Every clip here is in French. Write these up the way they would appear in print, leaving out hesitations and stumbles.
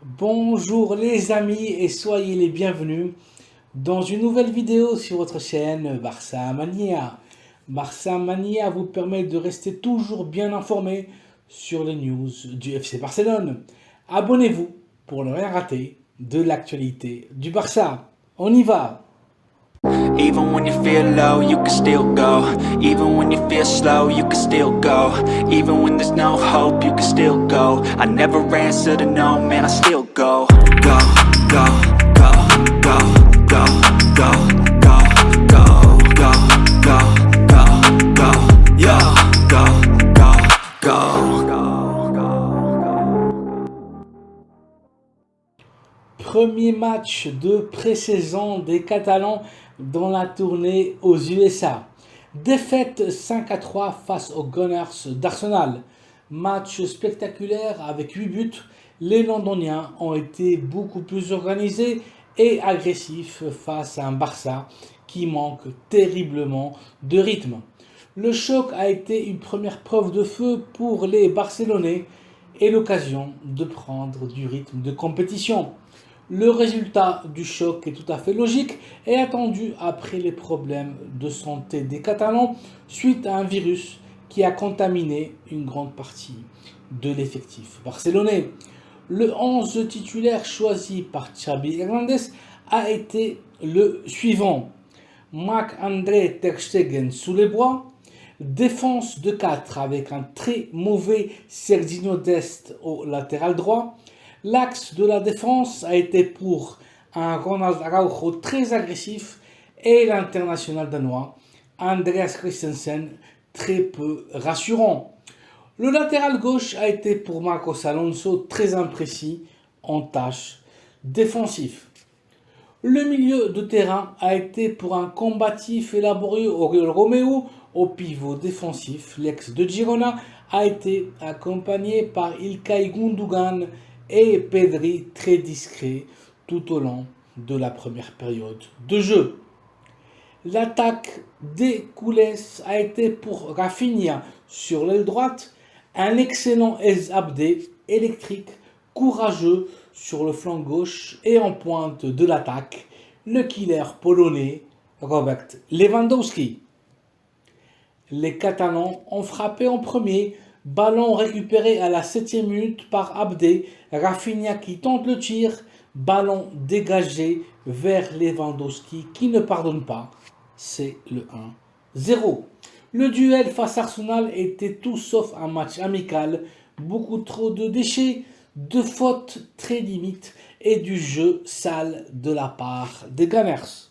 Bonjour les amis et soyez les bienvenus dans une nouvelle vidéo sur votre chaîne Barça Mania. Barça Mania vous permet de rester toujours bien informé sur les news du FC Barcelone. Abonnez-vous pour ne rien rater de l'actualité du Barça. On y va! Even when you feel low, you can still go. Even when you feel slow, you can still go. Even when there's no hope, you can still go. I never answer to no, man, I still go. Go, go, go, go, go, go, go, go, go, go, go, go, yo, go, go, go. Premier match de pré-saison des Catalans dans la tournée aux USA. Défaite 5-3 face aux Gunners d'Arsenal. Match spectaculaire avec 8 buts. Les Londoniens ont été beaucoup plus organisés et agressifs face à un Barça qui manque terriblement de rythme. Le choc a été une première preuve de feu pour les Barcelonais et l'occasion de prendre du rythme de compétition. Le résultat du choc est tout à fait logique et attendu après les problèmes de santé des Catalans suite à un virus qui a contaminé une grande partie de l'effectif barcelonais. Le 11 titulaire choisi par Xavi Hernandez a été le suivant. Marc-André Ter Stegen sous les bois, défense de 4 avec un très mauvais Serginho Dest au latéral droit. L'axe de la défense a été pour un Ronald Araujo très agressif et l'international danois Andreas Christensen très peu rassurant. Le latéral gauche a été pour Marcos Alonso très imprécis en tâche défensive. Le milieu de terrain a été pour un combatif et laborieux Oriol Romeu au pivot défensif. L'ex de Girona a été accompagné par İlkay Gundogan et Pedri très discret tout au long de la première période de jeu. L'attaque des Culés a été pour Rafinha sur l'aile droite, un excellent Ez Abdé électrique, courageux sur le flanc gauche et en pointe de l'attaque, le killer polonais Robert Lewandowski. Les Catalans ont frappé en premier, ballon récupéré à la 7e minute par Abdé, Rafinha qui tente le tir, ballon dégagé vers Lewandowski qui ne pardonne pas, c'est le 1-0. Le duel face à Arsenal était tout sauf un match amical, beaucoup trop de déchets, de fautes très limites et du jeu sale de la part des Gunners.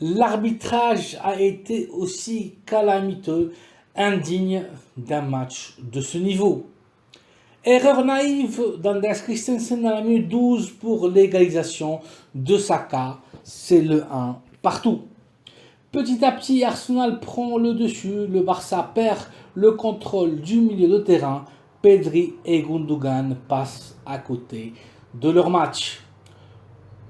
L'arbitrage a été aussi calamiteux, indigne d'un match de ce niveau. Erreur naïve d'Andreas Christensen à la minute 12 pour l'égalisation de Saka, c'est le 1 partout. Petit à petit, Arsenal prend le dessus, le Barça perd le contrôle du milieu de terrain, Pedri et Gundogan passent à côté de leur match.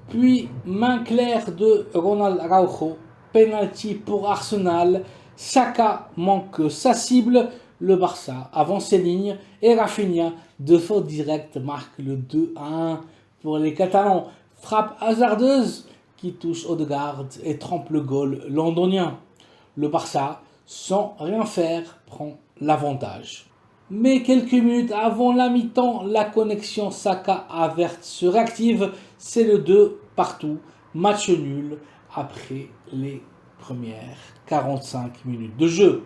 Puis, main claire de Ronald Araujo, penalty pour Arsenal, Saka manque sa cible, le Barça avance ses lignes et Rafinha, de faute directe, marque le 2-1 pour les Catalans. Frappe hasardeuse qui touche Odegaard et trempe le goal londonien. Le Barça, sans rien faire, prend l'avantage. Mais quelques minutes avant la mi-temps, la connexion Saka-Havertz se réactive. C'est le 2 partout. Match nul après les premières 45 minutes de jeu.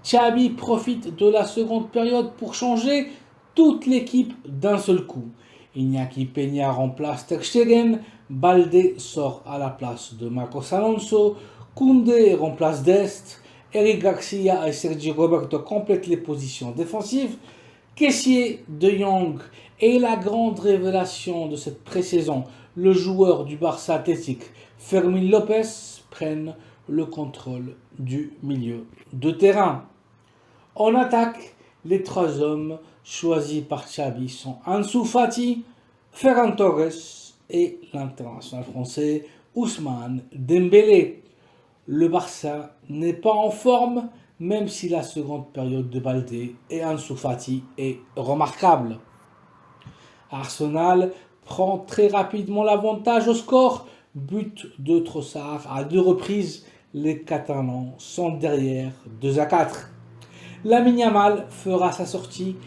Xavi profite de la seconde période pour changer toute l'équipe d'un seul coup. Iñaki Peña remplace Ter Stegen, Balde sort à la place de Marcos Alonso, Koundé remplace Dest, Eric Garcia et Sergi Roberto complètent les positions défensives. Kessié, De Jong et la grande révélation de cette pré-saison, le joueur du Barça Athletic, Fermín López, prennent le contrôle du milieu de terrain. En attaque, les trois hommes choisis par Xavi sont Ansu Fati, Ferran Torres et l'international français Ousmane Dembélé. Le Barça n'est pas en forme, même si la seconde période de Baldé et Ansu Fati est remarquable. Arsenal prend très rapidement l'avantage au score. But de Trossard à 2 reprises. Les Catalans sont derrière 2-4. Lamine Yamal fera sa sortie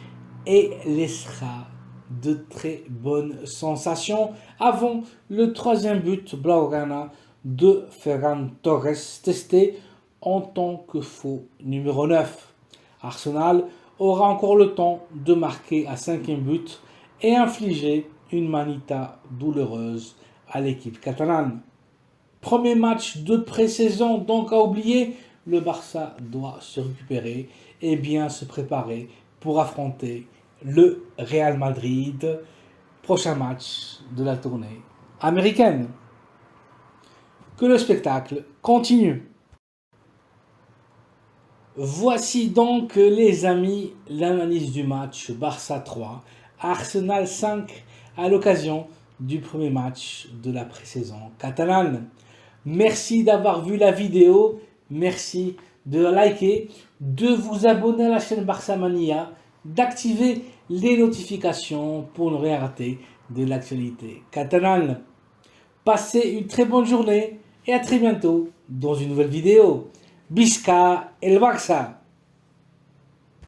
et laissera de très bonnes sensations avant le troisième but Blaugrana de Ferran Torres, testé en tant que faux numéro 9. Arsenal aura encore le temps de marquer un cinquième but et infliger une manita douloureuse à l'équipe catalane. Premier match de pré-saison donc à oublier, le Barça doit se récupérer et bien se préparer pour affronter le Real Madrid, prochain match de la tournée américaine. Que le spectacle continue. Voici donc les amis l'analyse du match Barça 3, Arsenal 5 à l'occasion du premier match de la pré-saison catalane. Merci d'avoir vu la vidéo, merci de la liker, de vous abonner à la chaîne Barça Mania, d'activer les notifications pour ne rien rater de l'actualité catalane. Passez une très bonne journée et à très bientôt dans une nouvelle vidéo. Visca el Barça!